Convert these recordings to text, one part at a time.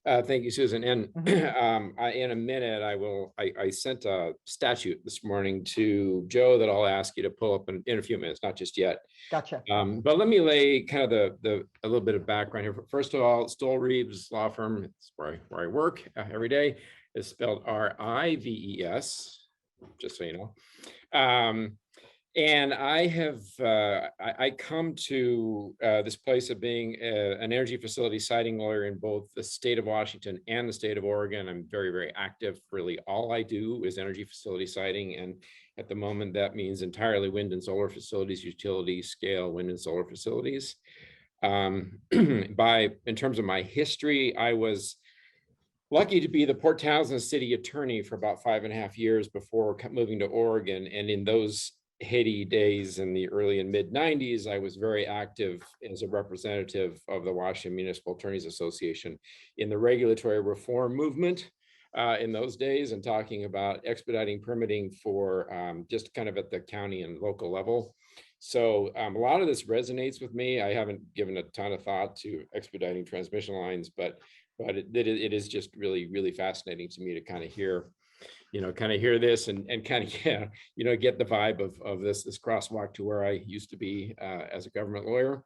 Thank you, Susan. And in a minute, I sent a statute this morning to Joe that I'll ask you to pull up in a few minutes, not just yet. Gotcha. But let me lay kind of a little bit of background here. First of all, Stoel Reeves law firm, it's where I work every day, is spelled R-I-V-E-S, just so you know. And I have, I come to this place of being an energy facility siting lawyer in both the state of Washington and the state of Oregon. I'm very, very active. Really, all I do is energy facility siting. And at the moment, that means entirely wind and solar facilities, utility scale wind and solar facilities. In terms of my history, I was lucky to be the Port Townsend city attorney for about 5.5 years before moving to Oregon. And in those heady days in the early and mid 90s, I was very active as a representative of the Washington Municipal Attorneys Association in the regulatory reform movement in those days, and talking about expediting permitting for just kind of at the county and local level. So a lot of this resonates with me. I haven't given a ton of thought to expediting transmission lines, but it is just really, really fascinating to me to kind of hear this and kind of, get the vibe of this crosswalk to where I used to be as a government lawyer.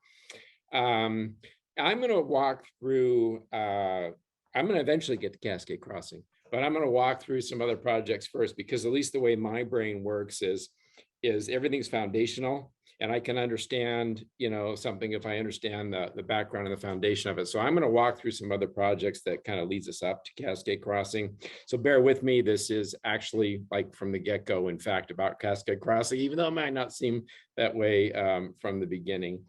I'm going to walk through, I'm going to eventually get to Cascade Crossing, but I'm going to walk through some other projects first, because at least the way my brain works is everything's foundational. And I can understand, something if I understand the background and the foundation of it. So I'm going to walk through some other projects that kind of leads us up to Cascade Crossing. So bear with me. This is actually, like, from the get-go, in fact, about Cascade Crossing, even though it might not seem that way from the beginning.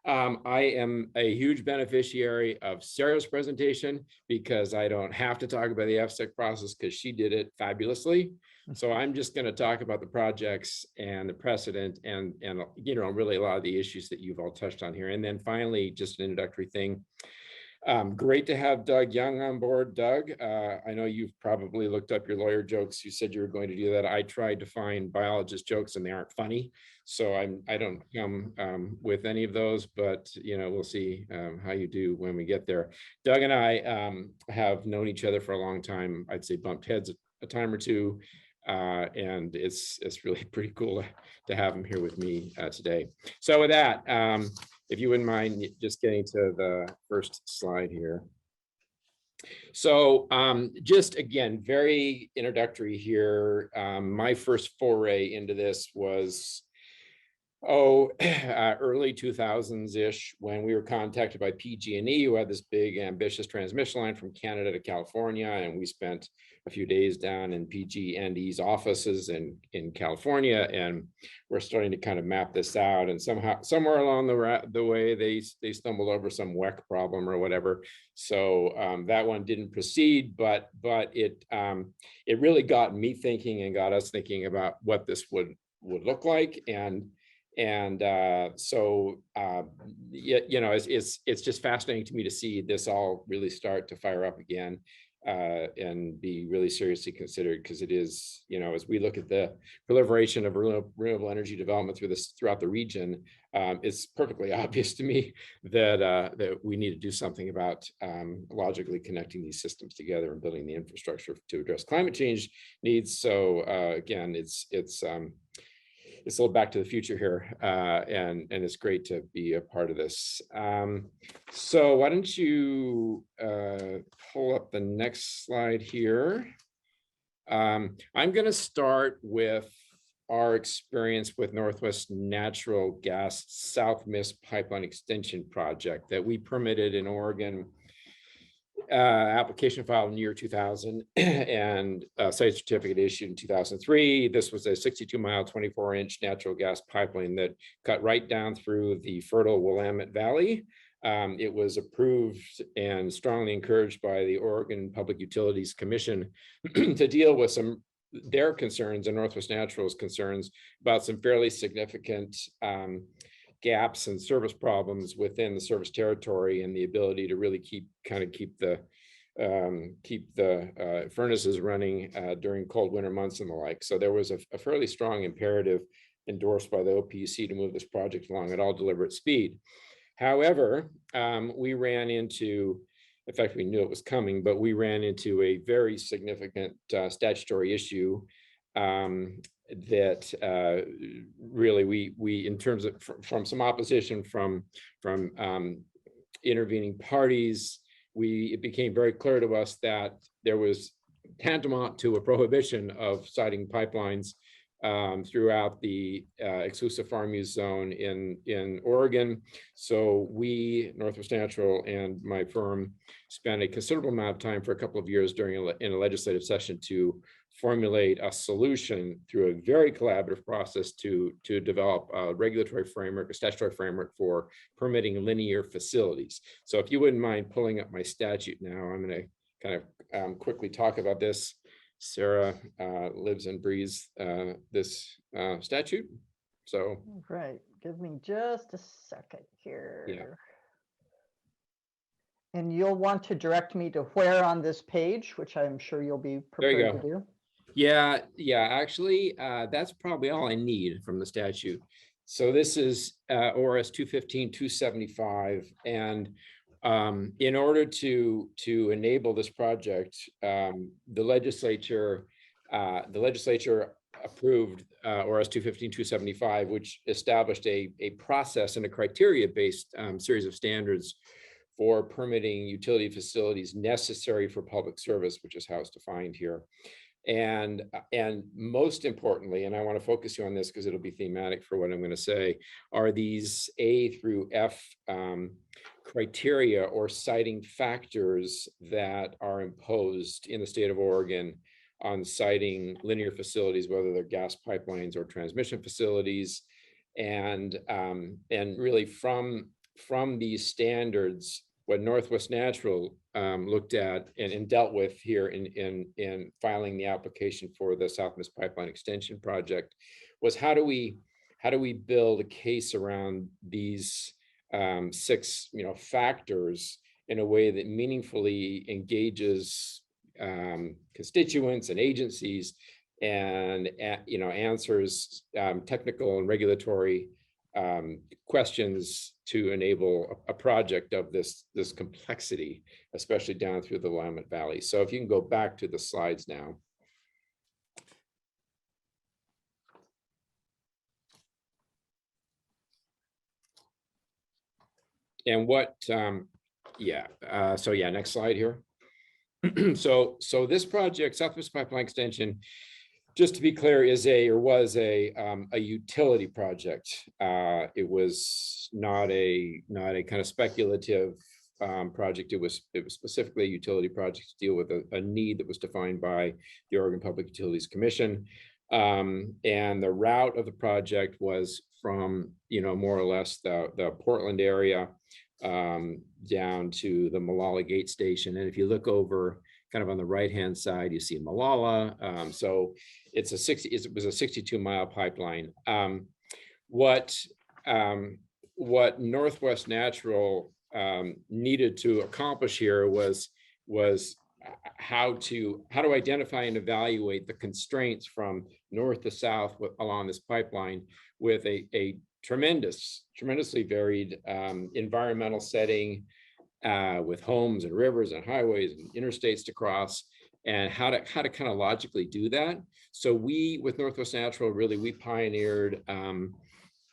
I am a huge beneficiary of Sarah's presentation, because I don't have to talk about the FSEC process, because she did it fabulously. So I'm just going to talk about the projects and the precedent and really a lot of the issues that you've all touched on here. And then finally, just an introductory thing. Great to have Doug Young on board. Doug, I know you've probably looked up your lawyer jokes. You said you were going to do that. I tried to find biologist jokes and they aren't funny. So I don't come with any of those, but we'll see how you do when we get there. Doug and I have known each other for a long time. I'd say bumped heads a time or two. And it's really pretty cool to have him here with me today. So with that, if you wouldn't mind just getting to the first slide here. So just again, very introductory here. My first foray into this was early 2000s-ish, when we were contacted by PG&E, who had this big ambitious transmission line from Canada to California, and we spent a few days down in PG&E's offices in California, and we're starting to kind of map this out. And somewhere along the way, they stumbled over some WEC problem or whatever, so that one didn't proceed. But it really got me thinking and got us thinking about what this would look like. It's just fascinating to me to see this all really start to fire up again and be really seriously considered, because it is, as we look at the proliferation of renewable energy development throughout the region, it's perfectly obvious to me that we need to do something about logically connecting these systems together and building the infrastructure to address climate change needs. So again, it's a little back to the future here, and it's great to be a part of this. So why don't you pull up the next slide here. I'm going to start with our experience with Northwest Natural Gas South Mist Pipeline Extension Project that we permitted in Oregon. Application filed in the year 2000 and site certificate issued in 2003. This was a 62-mile, 24-inch natural gas pipeline that cut right down through the fertile Willamette Valley. It was approved and strongly encouraged by the Oregon Public Utilities Commission to deal with their concerns and Northwest Natural's concerns about some fairly significant gaps and service problems within the service territory, and the ability to really keep the furnaces running during cold winter months and the like. So there was a fairly strong imperative endorsed by the OPUC to move this project along at all deliberate speed. However, we ran into effectively knew it was coming, but we ran into a very significant statutory issue that really we in terms of from some opposition from intervening parties, it became very clear to us that there was tantamount to a prohibition of siting pipelines throughout the exclusive farm use zone in Oregon. So we, Northwest Natural, and my firm spent a considerable amount of time for a couple of years in a legislative session to formulate a solution through a very collaborative process to develop a regulatory framework, a statutory framework for permitting linear facilities. So if you wouldn't mind pulling up my statute now, I'm going to kind of quickly talk about this. Sarah lives and breathes this statute. So right, give me just a second here. Yeah. And you'll want to direct me to where on this page, which I'm sure you'll be prepared to do. Yeah, actually, that's probably all I need from the statute. So this is ORS 215-275, and in order to enable this project, the legislature approved ORS 215-275, which established a process and a criteria-based series of standards for permitting utility facilities necessary for public service, which is how it's defined here. And most importantly, and I want to focus you on this because it'll be thematic for what I'm going to say, are these A through F criteria or siting factors that are imposed in the state of Oregon on siting linear facilities, whether they're gas pipelines or transmission facilities. And really from these standards, what Northwest Natural looked at and dealt with here in filing the application for the South Miss Pipeline Extension project was how do we build a case around these 6 factors in a way that meaningfully engages constituents and agencies and answers technical and regulatory questions to enable a project of this complexity, especially down through the Willamette Valley. So if you can go back to the slides now. And what, so yeah, next slide here. So this project, Southwest Pipeline Extension, just to be clear, was a utility project. It was not a kind of speculative project. It was specifically a utility project to deal with a need that was defined by the Oregon Public Utilities Commission. And the route of the project was from more or less the Portland area down to the Molalla Gate Station. And if you look over kind of on the right-hand side, you see Molalla. So it was a 62-mile pipeline. What Northwest Natural needed to accomplish here was how to identify and evaluate the constraints from north to south along this pipeline with a tremendously varied environmental setting with homes and rivers and highways and interstates to cross, and how to kind of logically do that. So we, with Northwest Natural, we pioneered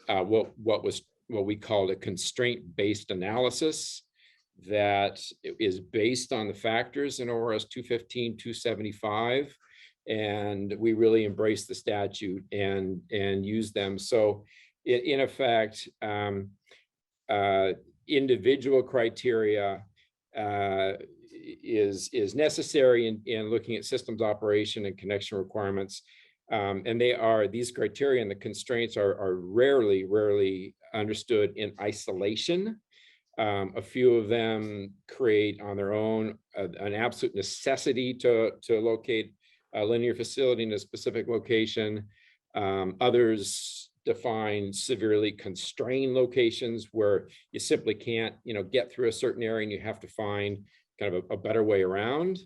what we called a constraint-based analysis that is based on the factors in ORS 215-275, and we really embraced the statute and use them. So in effect, individual criteria is necessary in looking at systems operation and connection requirements. And these criteria and the constraints are rarely understood in isolation. A few of them create on their own an absolute necessity to locate a linear facility in a specific location. Others define severely constrained locations where you simply can't get through a certain area and you have to find kind of a better way around.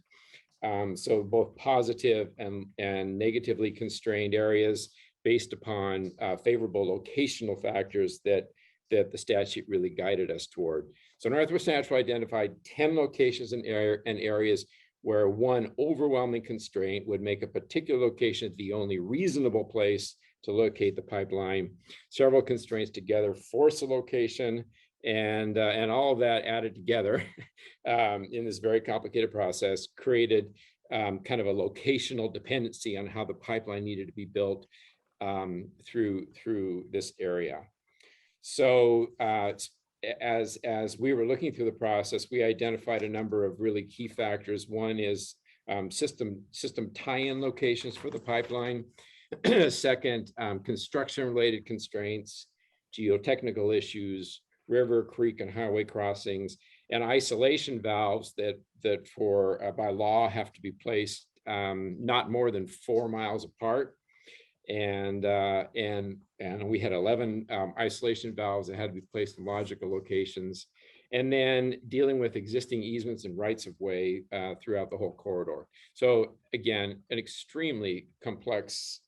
So both positive and negatively constrained areas based upon favorable locational factors that the statute really guided us toward. So Northwest Natural identified 10 locations and areas where one overwhelming constraint would make a particular location the only reasonable place to locate the pipeline. Several constraints together force a location, and all of that added together in this very complicated process created kind of a locational dependency on how the pipeline needed to be built through this area. So as we were looking through the process, we identified a number of really key factors. One is system tie-in locations for the pipeline. Second, construction-related constraints, geotechnical issues, river, creek, and highway crossings, and isolation valves that for by law have to be placed not more than 4 miles apart. And we had 11 isolation valves that had to be placed in logical locations, and then dealing with existing easements and rights of way throughout the whole corridor. So again, an extremely complex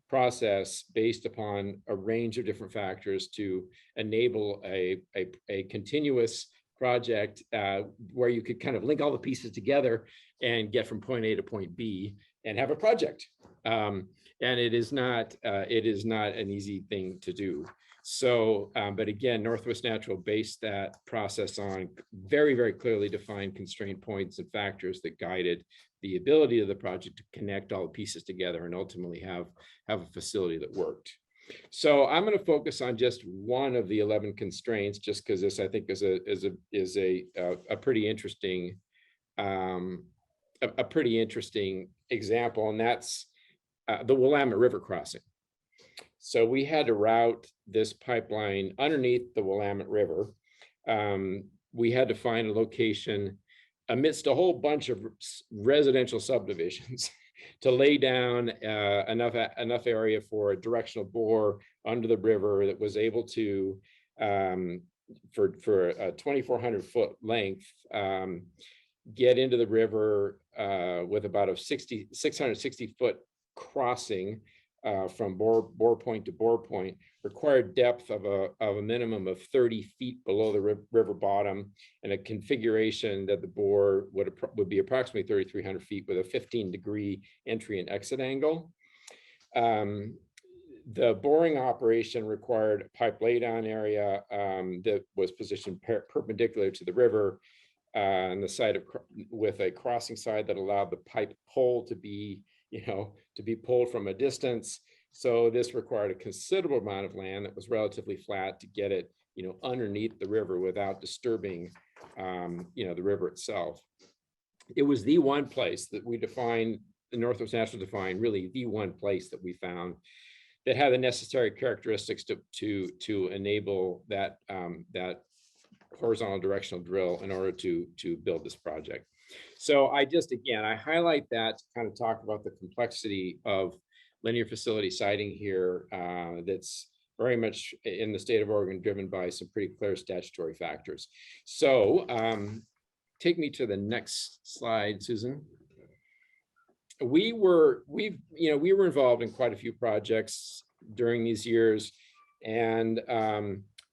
process based upon a range of different factors to enable a continuous project where you could kind of link all the pieces together and get from point A to point B and have a project. And it is not an easy thing to do. So, but again, Northwest Natural based that process on very, very clearly defined constraint points and factors that guided the ability of the project to connect all the pieces together and ultimately have a facility that worked. So I'm going to focus on just one of the 11 constraints, just because this I think is a pretty interesting example, and that's the Willamette River crossing. So we had to route this pipeline underneath the Willamette River. We had to find a location amidst a whole bunch of residential subdivisions to lay down enough area for a directional bore under the river that was able to, for a 2,400 foot length, get into the river with about a 660 foot crossing from bore point to bore point, required depth of a minimum of 30 feet below the river bottom, and a configuration that the bore would be approximately 3,300 feet with a 15-degree entry and exit angle. The boring operation required a pipe laydown area that was positioned perpendicular to the river on the side of with a crossing side that allowed the pipe pole to be pulled from a distance. So this required a considerable amount of land that was relatively flat to get it, underneath the river without disturbing, the river itself. It was the one place that we defined, the Northwest Natural defined, really the one place that we found that had the necessary characteristics to enable that horizontal directional drill in order to build this project. So I highlight that to kind of talk about the complexity of linear facility siting here that's very much in the state of Oregon, driven by some pretty clear statutory factors. So take me to the next slide, Susan. We were involved in quite a few projects during these years, and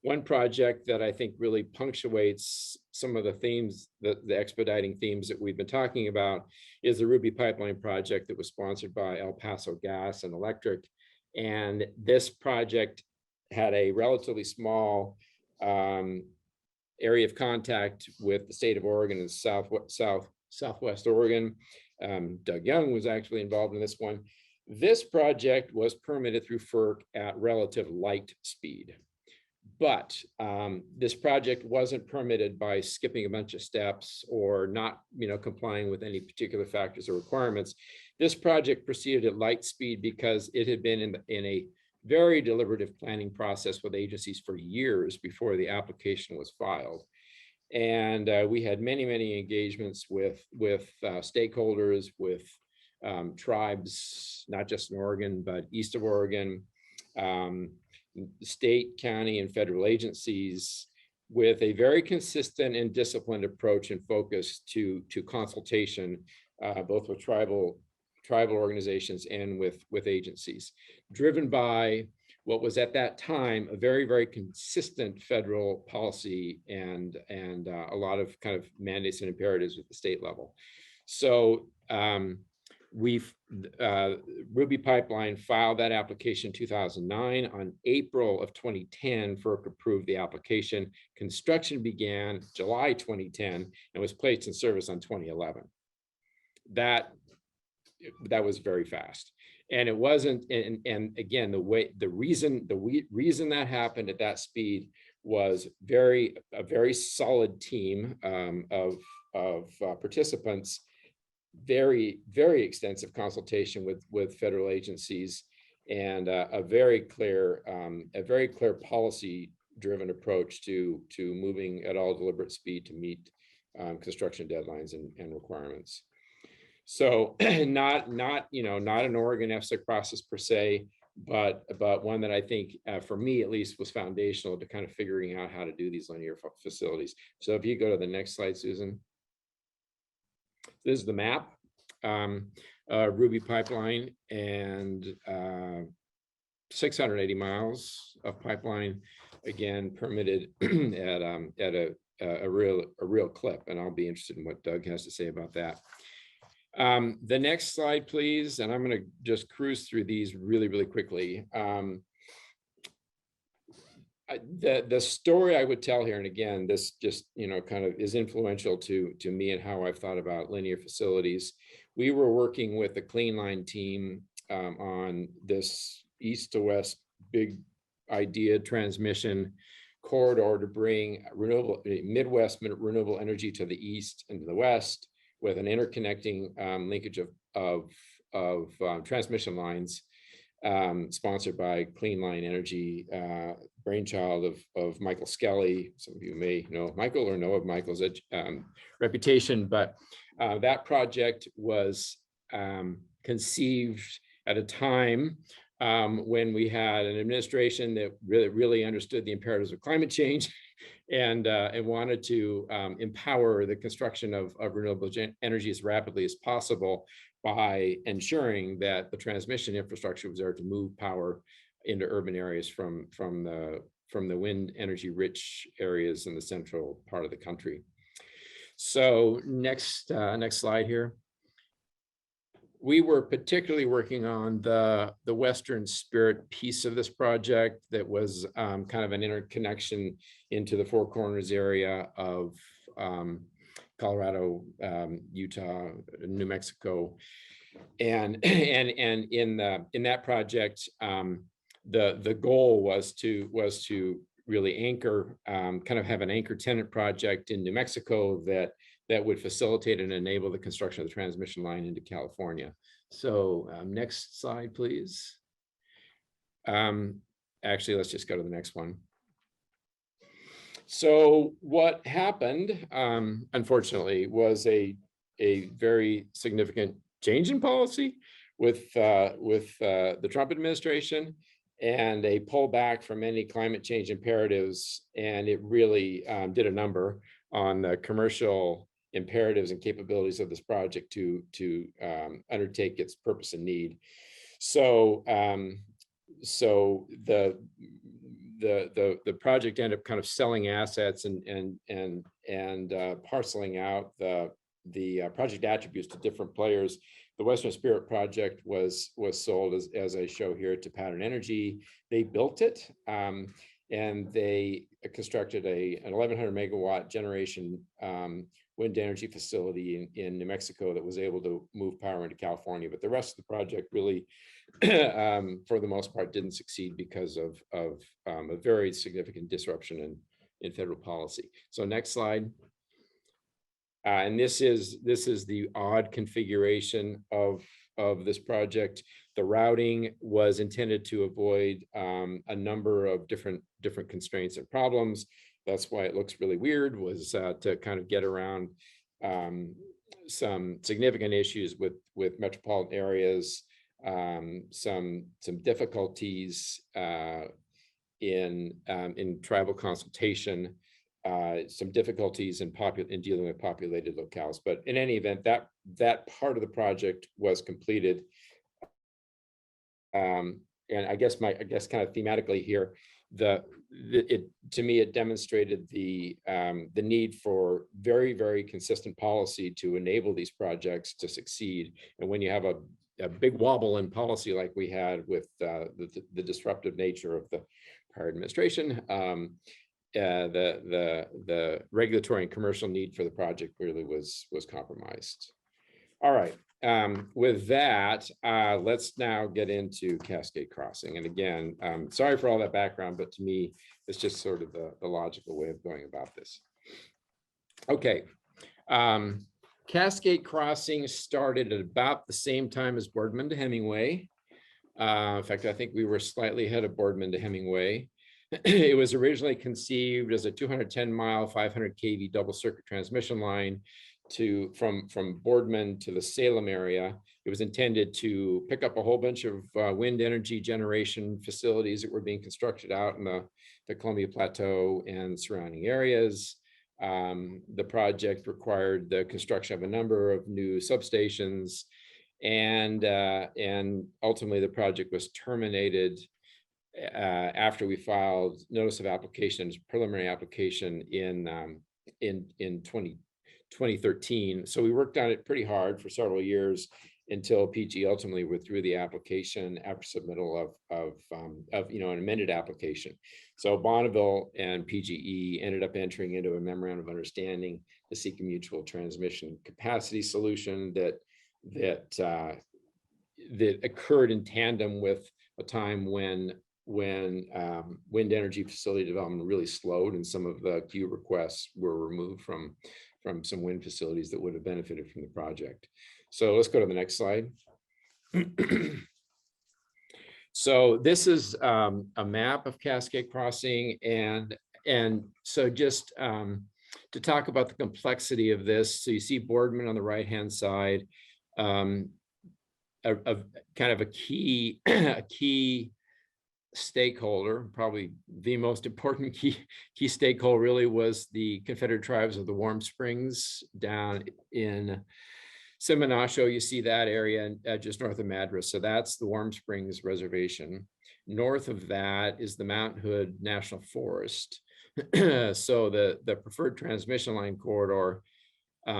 one project that I think really punctuates some of the themes, the expediting themes that we've been talking about, is the Ruby Pipeline project that was sponsored by El Paso Gas and Electric. And this project had a relatively small area of contact with the state of Oregon and Southwest Oregon. Doug Young was actually involved in this one. This project was permitted through FERC at relative light speed. But this project wasn't permitted by skipping a bunch of steps or not, complying with any particular factors or requirements. This project proceeded at light speed because it had been in a very deliberative planning process with agencies for years before the application was filed. And we had many engagements with stakeholders, with tribes, not just in Oregon, but east of Oregon, state, county, and federal agencies, with a very consistent and disciplined approach and focus to consultation, both with tribal organizations and with agencies, driven by what was at that time a very, very consistent federal policy and a lot of kind of mandates and imperatives at the state level. So Ruby Pipeline filed that application in 2009. On April of 2010, FERC approved the application. Construction began July 2010 and was placed in service on 2011. That was very fast. And it wasn't, and again, the reason that happened at that speed was a very solid team of participants, very, very extensive consultation with federal agencies, and a very clear policy-driven approach to moving at all deliberate speed to meet construction deadlines and requirements. So not an Oregon FSIC process per se, but one that I think, for me at least, was foundational to kind of figuring out how to do these linear facilities. So if you go to the next slide, Susan. This is the map, Ruby Pipeline, and 680 miles of pipeline, again permitted at a real clip, and I'll be interested in what Doug has to say about that. The next slide, please, and I'm going to just cruise through these really quickly. The story I would tell here, and again, this just kind of is influential to me and how I've thought about linear facilities. We were working with the Clean Line team on this east to west big idea transmission corridor to bring Midwest renewable energy to the east and to the west, with an interconnecting linkage of transmission lines, sponsored by Clean Line Energy, brainchild of Michael Skelly. Some of you may know Michael or know of Michael's reputation, but that project was conceived at a time when we had an administration that really understood the imperatives of climate change and wanted to empower the construction of renewable energy as rapidly as possible by ensuring that the transmission infrastructure was there to move power into urban areas from the wind energy rich areas in the central part of the country. So next slide here. We were particularly working on the Western Spirit piece of this project that was kind of an interconnection into the Four Corners area of Colorado, Utah, New Mexico, and in that project, the goal was to really anchor, kind of have an anchor tenant project in New Mexico that would facilitate and enable the construction of the transmission line into California. So next slide, please. Actually, let's just go to the next one. So what happened, unfortunately, was a very significant change in policy with the Trump administration, and a pullback from any climate change imperatives, and it really did a number on the commercial imperatives and capabilities of this project to undertake its purpose and need. So the project ended up kind of selling assets and parceling out the project attributes to different players. The Western Spirit project was sold, as I show here, to Pattern Energy. They built it, and they constructed an 1,100 megawatt generation wind energy facility in New Mexico that was able to move power into California. But the rest of the project really, for the most part, didn't succeed because of a very significant disruption in federal policy. So next slide. And this is the odd configuration of this project. The routing was intended to avoid a number of different constraints and problems. That's why it looks really weird, was to kind of get around some significant issues with metropolitan areas, some difficulties in tribal consultation, some difficulties in dealing with populated locales. But in any event, that part of the project was completed. and I guess kind of thematically here, to me, it demonstrated the need for very, very consistent policy to enable these projects to succeed. And when you have a big wobble in policy like we had with the disruptive nature of the prior administration, the regulatory and commercial need for the project really was compromised. All right. With that, let's now get into Cascade Crossing. And again, sorry for all that background, but to me, it's just sort of the logical way of going about this. Okay. Cascade Crossing started at about the same time as Boardman to Hemingway. In fact, I think we were slightly ahead of Boardman to Hemingway. It was originally conceived as a 210-mile, 500 kV double circuit transmission line from Boardman to the Salem area. It was intended to pick up a whole bunch of wind energy generation facilities that were being constructed out in the Columbia Plateau and surrounding areas. The project required the construction of a number of new substations, and ultimately the project was terminated after we filed notice of application, preliminary application in 2013. So we worked on it pretty hard for several years until PG ultimately withdrew the application after submittal of an amended application. So Bonneville and PGE ended up entering into a memorandum of understanding to seek a mutual transmission capacity solution that occurred in tandem with a time when wind energy facility development really slowed, and some of the queue requests were removed from some wind facilities that would have benefited from the project. So let's go to the next slide. So this is a map of Cascade Crossing, and so just to talk about the complexity of this. So you see Boardman on the right-hand side, kind of a key stakeholder, probably the most important key stakeholder really was the Confederate Tribes of the Warm Springs down in Simonasho. You see that area just north of Madras. So that's the Warm Springs Reservation. North of that is the Mount Hood National Forest. So the preferred transmission line corridor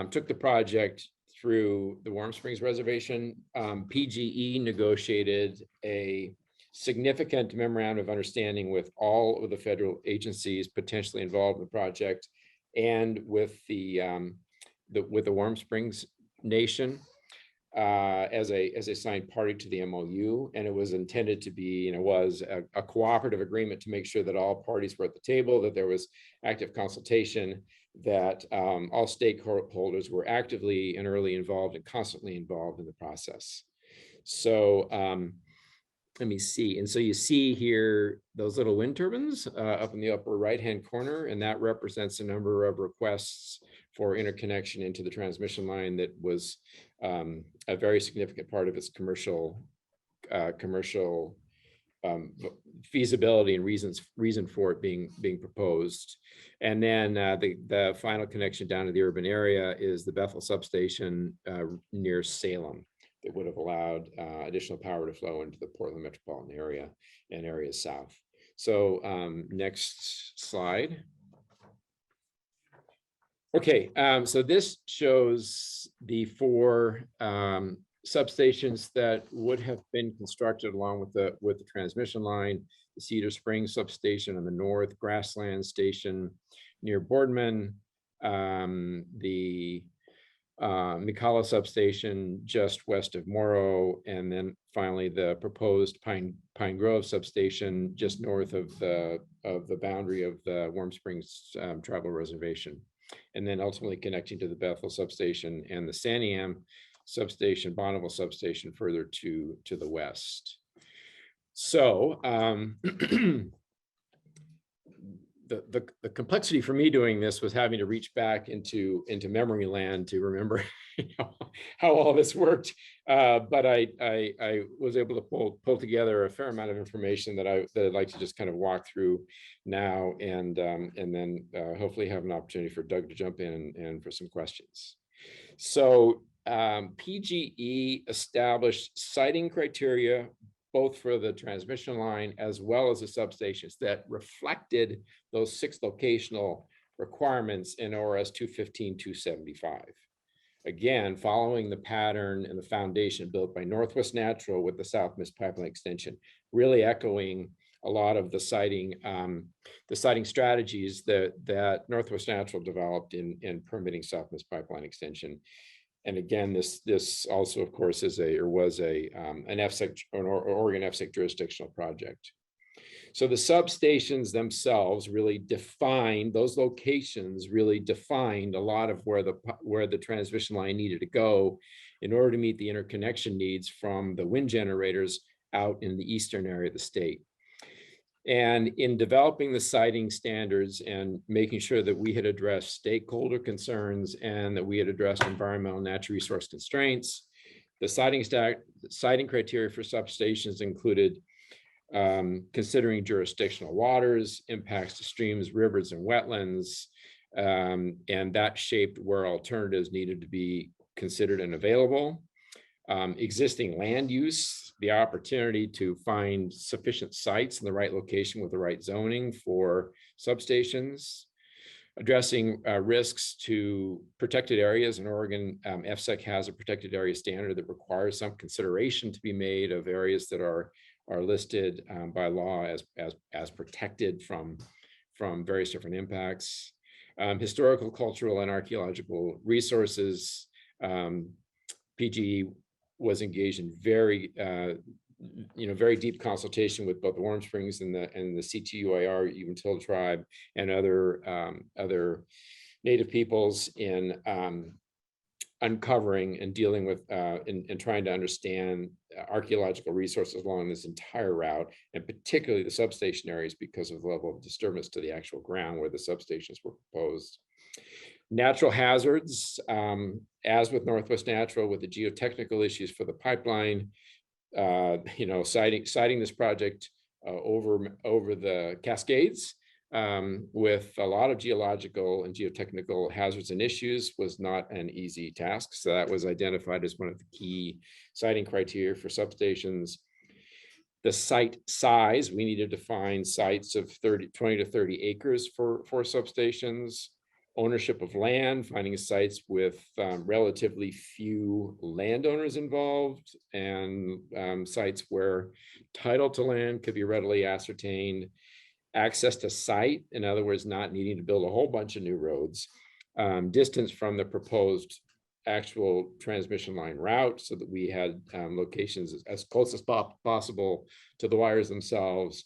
took the project through the Warm Springs Reservation. PGE negotiated a significant memorandum of understanding with all of the federal agencies potentially involved in the project, and with the Warm Springs Nation as a signed party to the MOU. And it was intended to be, was a cooperative agreement to make sure that all parties were at the table, that there was active consultation, that all stakeholders were actively and early involved and constantly involved in the process. So let me see. And so you see here those little wind turbines up in the upper right-hand corner, and that represents a number of requests for interconnection into the transmission line that was a very significant part of its commercial feasibility and reason for it being proposed. And then the final connection down to the urban area is the Bethel substation near Salem, that would have allowed additional power to flow into the Portland metropolitan area and areas south. So next slide. Okay, so this shows the 4 substations that would have been constructed along with the transmission line: the Cedar Springs substation on the north, Grassland Station near Boardman, the McCalla substation just west of Morrow, and then finally the proposed Pine Grove substation just north of the boundary of the Warm Springs Tribal Reservation, and then ultimately connecting to the Bethel substation and the Santiam substation, Bonneville substation further to the west. So the complexity for me doing this was having to reach back into memory land to remember how all this worked. But I was able to pull together a fair amount of information that I'd like to just kind of walk through now, and then hopefully have an opportunity for Doug to jump in and for some questions. So PGE established siting criteria both for the transmission line as well as the substations that reflected those 6 locational requirements in ORS 215-275. Again, following the pattern and the foundation built by Northwest Natural with the South Miss Pipeline extension, really echoing a lot of the siting strategies that Northwest Natural developed in permitting South Miss Pipeline extension. And again, this also, of course, was an FSEC, or Oregon FSEC jurisdictional project. So the substations themselves really defined, those locations really defined a lot of where the transmission line needed to go in order to meet the interconnection needs from the wind generators out in the eastern area of the state. And in developing the siting standards and making sure that we had addressed stakeholder concerns and that we had addressed environmental and natural resource constraints, the siting criteria for substations included considering jurisdictional waters, impacts to streams, rivers, and wetlands, and that shaped where alternatives needed to be considered and available. Existing land use, the opportunity to find sufficient sites in the right location with the right zoning for substations, addressing risks to protected areas. In Oregon, FSEC has a protected area standard that requires some consideration to be made of areas that are listed by law as protected from various different impacts. Historical, cultural, and archaeological resources. PGE was engaged in very deep consultation with both the Warm Springs and the CTUIR Umatilla tribe and other Native peoples in uncovering and dealing with and trying to understand archaeological resources along this entire route, and particularly the substation areas because of the level of disturbance to the actual ground where the substations were proposed. Natural hazards, as with Northwest Natural, with the geotechnical issues for the pipeline, citing this project over the Cascades with a lot of geological and geotechnical hazards and issues was not an easy task. So that was identified as one of the key siting criteria for substations. The site size, we needed to find sites of 20 to 30 acres for substations. Ownership of land, finding sites with relatively few landowners involved, and sites where title to land could be readily ascertained. Access to site, in other words, not needing to build a whole bunch of new roads. Distance from the proposed actual transmission line route so that we had locations as close as possible to the wires themselves.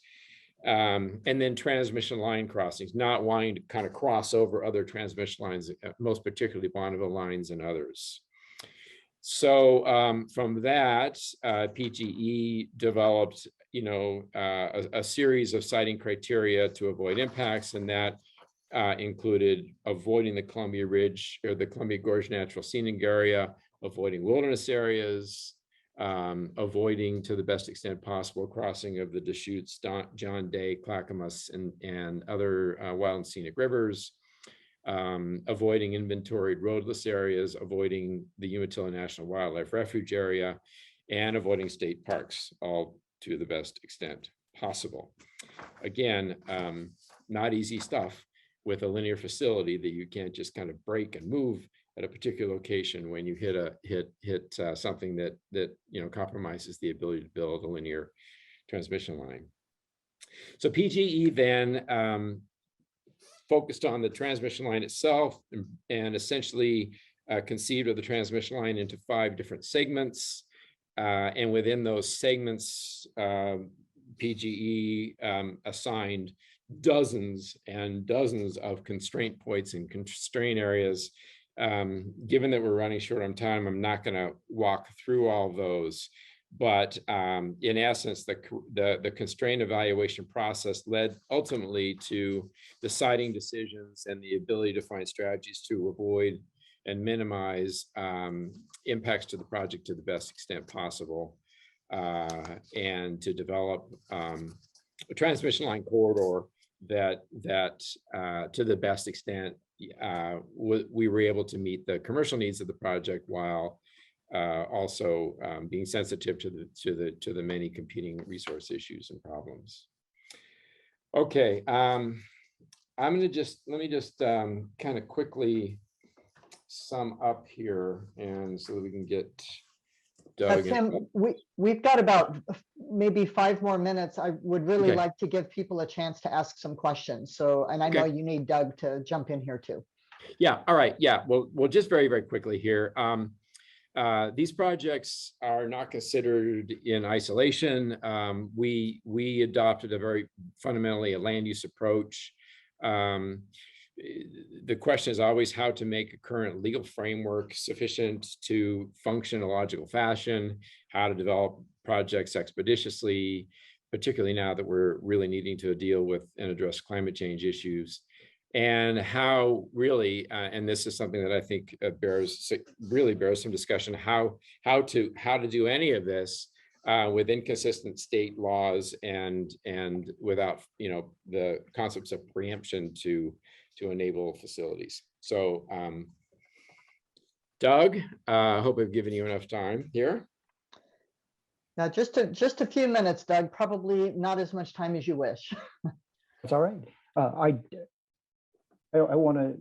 And then transmission line crossings, not wanting to kind of cross over other transmission lines, most particularly Bonneville lines and others. So from that, PGE developed, a series of siting criteria to avoid impacts, and that included avoiding the Columbia Ridge or the Columbia Gorge Natural Scenic Area, avoiding wilderness areas, avoiding to the best extent possible crossing of the Deschutes, John Day, Clackamas, and other wild and scenic rivers, avoiding inventoried roadless areas, avoiding the Umatilla National Wildlife Refuge area, and avoiding state parks, all to the best extent possible. Again, not easy stuff with a linear facility that you can't just kind of break and move at a particular location when you hit something that compromises the ability to build a linear transmission line. So PGE then focused on the transmission line itself and essentially conceived of the transmission line into 5 different segments. And within those segments, PGE assigned dozens and dozens of constraint points and constraint areas. Given that we're running short on time, I'm not going to walk through all those, but in essence, the constraint evaluation process led ultimately to the siting decisions and the ability to find strategies to avoid and minimize impacts to the project to the best extent possible, and to develop a transmission line corridor that to the best extent we were able to meet the commercial needs of the project while also being sensitive to the many competing resource issues and problems. Okay, I'm going to let me just kind of quickly sum up here, and so that we can get Doug. Tim, we've got about maybe 5 more minutes. I would really Okay. like to give people a chance to ask some questions. So, and I know you need Doug to jump in here too. Yeah. All right. Yeah. Well, just very, very quickly here. These projects are not considered in isolation. We adopted a very fundamentally a land use approach. The question is always how to make a current legal framework sufficient to function in a logical fashion, how to develop projects expeditiously, particularly now that we're really needing to deal with and address climate change issues. And how really, and this is something that I think really bears some discussion, how to do any of this with inconsistent state laws and without the concepts of preemption to enable facilities. So, Doug, I hope I've given you enough time here. Now, just a few minutes, Doug. Probably not as much time as you wish. That's all right. I want to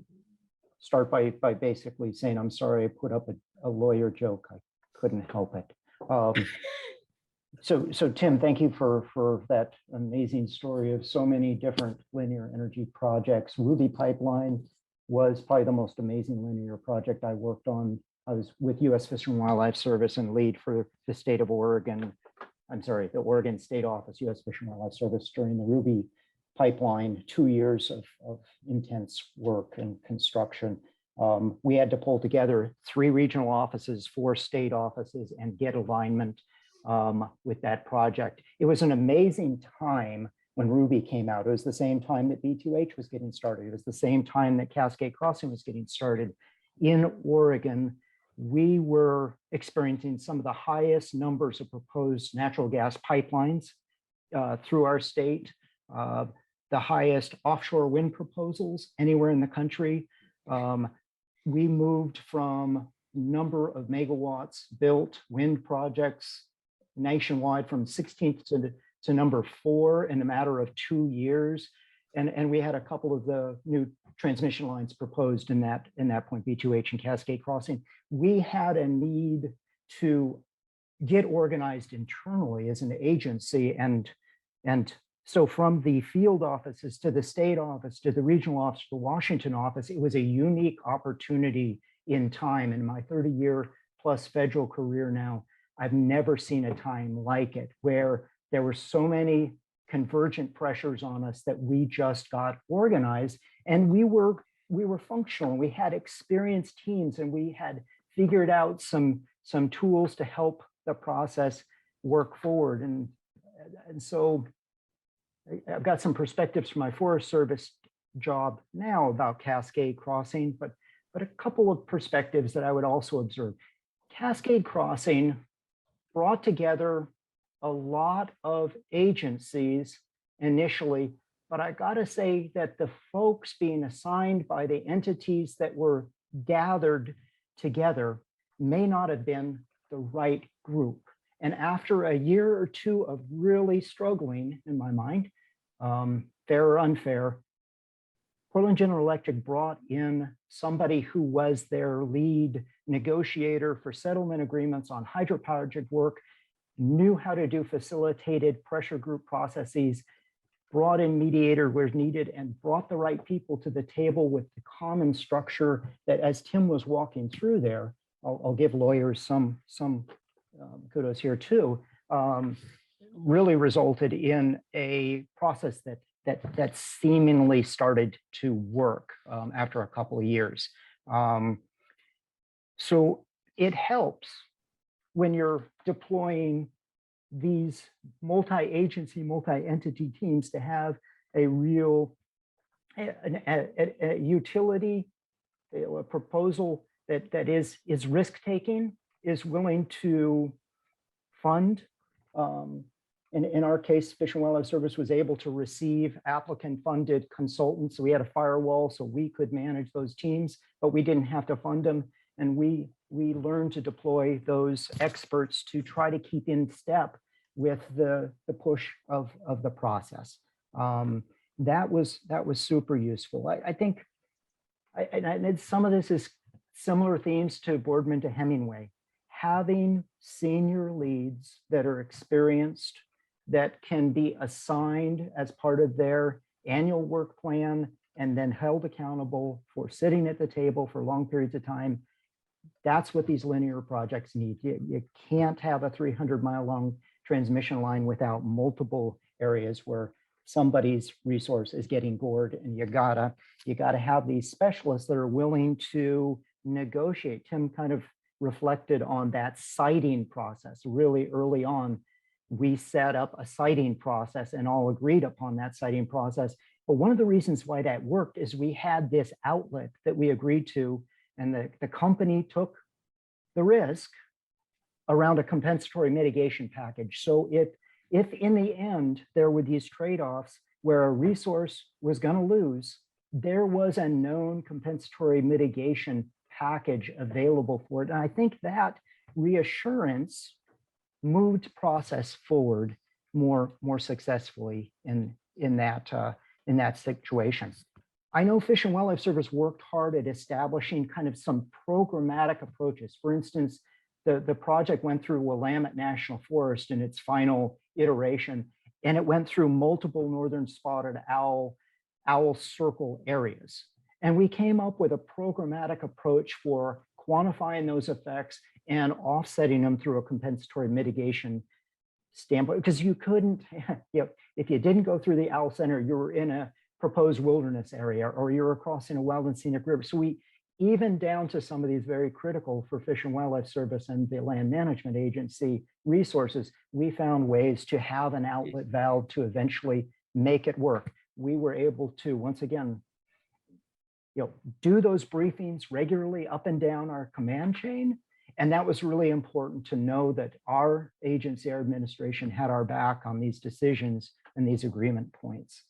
start by basically saying I'm sorry I put up a lawyer joke. I couldn't help it. So Tim, thank you for that amazing story of so many different linear energy projects. Ruby Pipeline was probably the most amazing linear project I worked on. I was with U.S. Fish and Wildlife Service and lead for the state of Oregon. I'm sorry, the Oregon State Office, U.S. Fish and Wildlife Service during the Ruby Pipeline, 2 years of intense work and construction. We had to pull together 3 regional offices, 4 state offices, and get alignment with that project. It was an amazing time when Ruby came out. It was the same time that B2H was getting started. It was the same time that Cascade Crossing was getting started. In Oregon, we were experiencing some of the highest numbers of proposed natural gas pipelines through our state. The highest offshore wind proposals anywhere in the country. We moved from number of megawatts built wind projects nationwide from 16th to number 4 in a matter of 2 years. And we had a couple of the new transmission lines proposed in that point, B2H and Cascade Crossing. We had a need to get organized internally as an agency, and so from the field offices to the state office, to the regional office, to the Washington office, it was a unique opportunity in time. In my 30-year plus federal career now, I've never seen a time like it, where there were so many convergent pressures on us that we just got organized, and we were functional. We had experienced teams, and we had figured out some tools to help the process work forward. And so I've got some perspectives from my Forest Service job now about Cascade Crossing, but a couple of perspectives that I would also observe. Cascade Crossing brought together a lot of agencies initially, but I gotta say that the folks being assigned by the entities that were gathered together may not have been the right group. And after a year or 2 of really struggling, in my mind, fair or unfair, Portland General Electric brought in somebody who was their lead negotiator for settlement agreements on hydropower project work, knew how to do facilitated pressure group processes, brought in mediator where needed, and brought the right people to the table with the common structure that, as Tim was walking through there, I'll give lawyers some kudos here too, really resulted in a process that seemingly started to work after a couple of years. So it helps when you're deploying these multi-agency, multi-entity teams to have a real a utility, a proposal that is risk-taking, is willing to fund. In our case, Fish and Wildlife Service was able to receive applicant-funded consultants. So we had a firewall so we could manage those teams, but we didn't have to fund them. And we learned to deploy those experts to try to keep in step with the push of the process. That was super useful. I think, and some of this is similar themes to Boardman to Hemingway. Having senior leads that are experienced, that can be assigned as part of their annual work plan and then held accountable for sitting at the table for long periods of time. That's what these linear projects need. You can't have a 300-mile long transmission line without multiple areas where somebody's resource is getting gored, and you gotta have these specialists that are willing to negotiate. Tim kind of reflected on that siting process really early on. We set up a siting process and all agreed upon that siting process. But one of the reasons why that worked is we had this outlet that we agreed to, and the company took the risk around a compensatory mitigation package. So if in the end there were these trade-offs where a resource was going to lose, there was a known compensatory mitigation package available for it. And I think that reassurance moved process forward more successfully in that situation. I know Fish and Wildlife Service worked hard at establishing kind of some programmatic approaches. For instance, the project went through Willamette National Forest in its final iteration, and it went through multiple northern spotted owl circle areas. And we came up with a programmatic approach for quantifying those effects and offsetting them through a compensatory mitigation standpoint, because you couldn't, if you didn't go through the owl center, you were in a proposed wilderness area, or you're crossing a wild and scenic river. So we, even down to some of these very critical for Fish and Wildlife Service and the Land Management Agency resources, we found ways to have an outlet valve to eventually make it work. We were able to, once again, do those briefings regularly up and down our command chain. And that was really important to know that our agency, our administration had our back on these decisions and these agreement points.